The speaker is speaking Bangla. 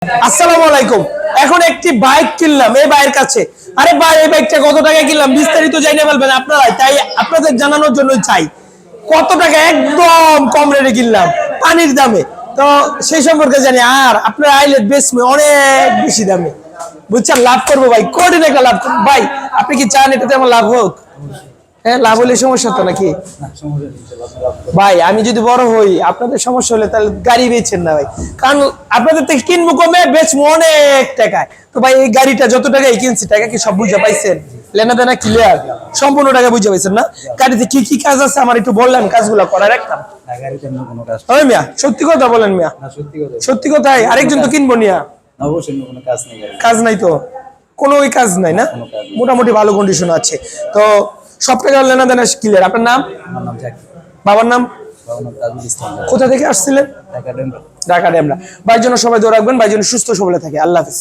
আসসালামু আলাইকুম। এখন একটি বাইক কিনলাম এই ভাইয়ের কাছে। আরে ভাই, এই বাইকটা কত টাকা কিনলাম বিস্তারিত জানিয়ে বলবেন আপনারা, তাই আপনাদের জানানোর জন্য চাই কত টাকা একদম কম রেটে কিনলাম পানির দামে। তো সেই সম্পর্কে জানি, আর আপনারা আইলে বেশি অনেক বেশি দামে, বুঝছেন? লাভ করবো ভাই, কোটি টাকা লাভ করবো ভাই। আপনি কি চান এটাতে আমার লাভ হোক? হ্যাঁ, লাভ হলে সমস্যা তো নাকি ভাই? আমি যদি বড় হই, আপনাদের সমস্যা হলে তাহলে গাড়ি বেচেন না ভাই, কারণ আপনাদের থেকে কিনবো কমে, বেচবো অনেক টাকায়। তো ভাই এই গাড়িটা যত টাকায় কিনছি, টাকা কি সব বুঝে পাইছেন? লেনা দেনা ক্লিয়ার, সম্পূর্ণ টাকা বুঝে পাইছেন না? গাড়িতে কি কি কাজ আছে আমার একটু বললেন, কাজগুলো করার একটা। ওই মিয়া, সত্যি কথা বলেন মিয়া, সত্যি কথাই। আরেকজন তো কিনবো নিয়া, কাজ নাই তো, কোনো কাজ নাই না? মোটামুটি ভালো কন্ডিশন আছে তো, সব টাকা লেনা দেনা ক্লিয়ার। আপনার নাম? বাবার নাম? কোথা থেকে আসছিলেন? ঢাকা ডেমরা। ভাইয়ের জন্য সবাই দোয়া রাখবেন, ভাইয়ের জন্য সুস্থ সবলে থাকে। আল্লাহ হাফেজ।